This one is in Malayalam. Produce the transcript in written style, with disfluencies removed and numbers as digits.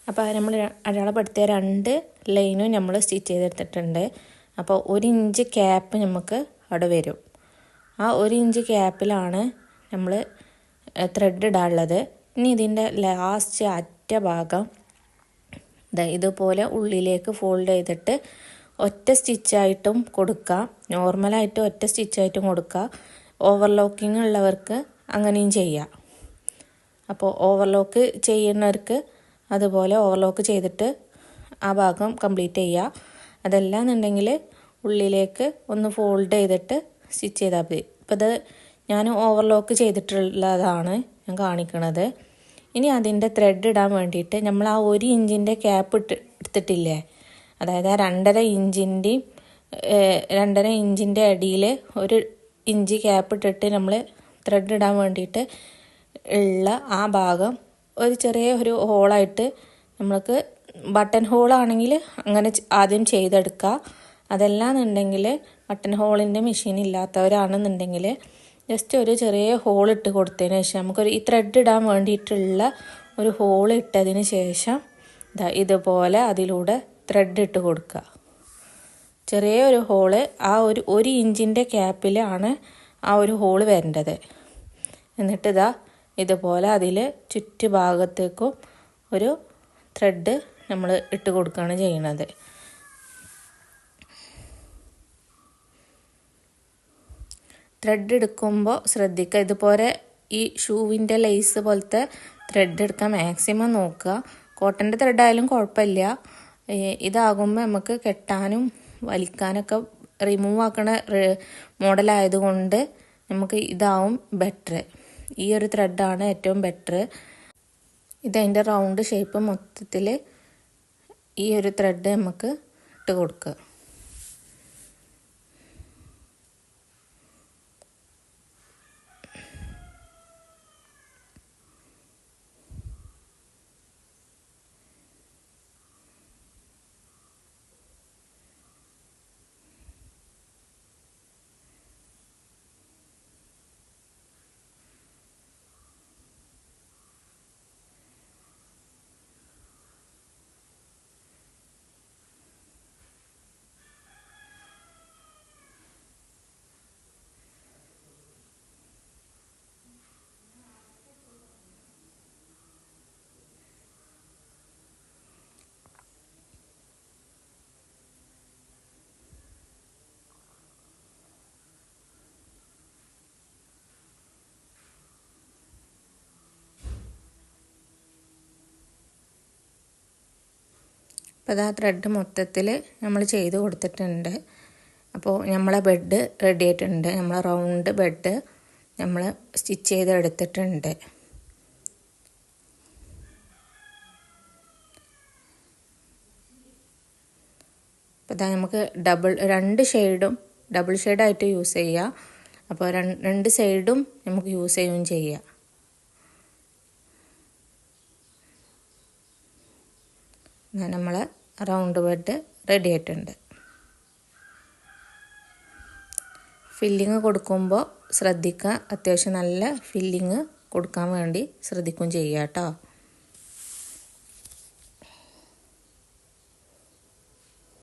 അപ്പോൾ നമ്മൾ അടയാളപ്പെടുത്തിയ 2 ലൈനും നമ്മൾ സ്റ്റിച്ച് ചെയ്തെടുത്തിട്ടുണ്ട്. അപ്പോൾ 1 ഇഞ്ച് ക്യാപ്പ് നമുക്ക് അവിടെ വരും. ആ 1 ഇഞ്ച് ക്യാപ്പിലാണ് നമ്മൾ ത്രെഡ് ഇടാനുള്ളത്. ഇനി ഇതിൻ്റെ ലാസ്റ്റ് അറ്റ ഭാഗം ഇതുപോലെ ഉള്ളിലേക്ക് ഫോൾഡ് ചെയ്തിട്ട് ഒറ്റ സ്റ്റിച്ചായിട്ടും കൊടുക്കാം, നോർമലായിട്ട് ഒറ്റ സ്റ്റിച്ചായിട്ടും കൊടുക്കാം. ഓവർലോക്കിംഗ് ഉള്ളവർക്ക് അങ്ങനെയും ചെയ്യാം. അപ്പോൾ ഓവർലോക്ക് ചെയ്യുന്നവർക്ക് അതുപോലെ ഓവർലോക്ക് ചെയ്തിട്ട് ആ ഭാഗം കംപ്ലീറ്റ് ചെയ്യുക. അതല്ല എന്നുണ്ടെങ്കിൽ ഉള്ളിലേക്ക് ഒന്ന് ഫോൾഡ് ചെയ്തിട്ട് സ്റ്റിച്ച് ചെയ്താൽ മതി. ഇപ്പോൾ ഇത് ഞാൻ ഓവർലോക്ക് ചെയ്തിട്ടുള്ളതാണ് ഞാൻ കാണിക്കണത്. ഇനി അതിൻ്റെ ത്രെഡ് ഇടാൻ വേണ്ടിയിട്ട് നമ്മൾ ആ 1 ഇഞ്ചിൻ്റെ ക്യാപ്പ് എടുത്തിട്ടില്ലേ, അതായത് ആ 2.5 ഇഞ്ചിൻ്റെ അടിയിൽ 1 ഇഞ്ച് ക്യാപ്പ് ഇട്ടിട്ട് നമ്മൾ ത്രെഡ് ഇടാൻ വേണ്ടിയിട്ട് ഉള്ള ആ ഭാഗം ഒരു ചെറിയ ഹോളായിട്ട് നമ്മൾക്ക് ബട്ടൺ ഹോളാണെങ്കിൽ അങ്ങനെ ആദ്യം ചെയ്തെടുക്കുക. അതല്ലാന്നുണ്ടെങ്കിൽ ബട്ടൺ ഹോളിൻ്റെ മെഷീൻ ഇല്ലാത്തവരാണെന്നുണ്ടെങ്കിൽ ജസ്റ്റ് ഒരു ചെറിയ ഹോൾ ഇട്ട് കൊടുത്തതിന് ശേഷം നമുക്കൊരു ഈ ത്രെഡ് ഇടാൻ വേണ്ടിയിട്ടുള്ള ഒരു ഹോൾ ഇട്ടതിന് ശേഷം ഇതുപോലെ അതിലൂടെ ത്രെഡ് ഇട്ട് കൊടുക്കുക. ചെറിയൊരു ഹോള് ആ 1 ഇഞ്ചിൻ്റെ ക്യാപ്പിലാണ് ആ ഒരു ഹോള് വരേണ്ടത്. എന്നിട്ട് ഇതുപോലെ അതിൽ ചുറ്റുഭാഗത്തേക്കും ഒരു ത്രെഡ് നമ്മൾ ഇട്ട് കൊടുക്കുകയാണ് ചെയ്യുന്നത്. ത്രെഡ് എടുക്കുമ്പോൾ ശ്രദ്ധിക്കുക, ഇതുപോലെ ഈ ഷൂവിൻ്റെ ലേസ് പോലത്തെ ത്രെഡ് എടുക്കാൻ മാക്സിമം നോക്കുക. കോട്ടൻ്റെ ത്രെഡ് ആയാലും കുഴപ്പമില്ല. ഇതാകുമ്പോൾ നമുക്ക് കെട്ടാനും വലിക്കാനൊക്കെ റിമൂവ് ആക്കണ മോഡലായതുകൊണ്ട് നമുക്ക് ഇതാവും ബെറ്റർ. ഈ ഒരു ത്രെഡാണ് ഏറ്റവും ബെറ്റർ. ഇതതിൻ്റെ റൗണ്ട് ഷേപ്പ് മൊത്തത്തിൽ ഈ ഒരു ത്രെഡ് നമുക്ക് ഇട്ട് കൊടുക്കുക. അപ്പോൾ ആ ത്രെഡ് മൊത്തത്തിൽ നമ്മൾ ചെയ്ത് കൊടുത്തിട്ടുണ്ട്. അപ്പോൾ നമ്മളെ ബെഡ് റെഡി ആയിട്ടുണ്ട്. നമ്മളെ റൗണ്ട് ബെഡ് നമ്മൾ സ്റ്റിച്ച് ചെയ്ത് എടുത്തിട്ടുണ്ട്. അപ്പോൾ നമുക്ക് 2 ഷെയ്ഡും ഡബിൾ ഷെയ്ഡായിട്ട് യൂസ് ചെയ്യാം. അപ്പോൾ 2 സൈഡും നമുക്ക് യൂസ് ചെയ്യുകയും ചെയ്യാം. നമ്മൾ റൗണ്ട് ബെഡ് റെഡി ആയിട്ടുണ്ട്. ഫില്ലിങ് കൊടുക്കുമ്പോൾ ശ്രദ്ധിക്കുക, അത്യാവശ്യം നല്ല ഫില്ലിങ് കൊടുക്കാൻ വേണ്ടി ശ്രദ്ധിക്കുകയും ചെയ്യുക കേട്ടോ.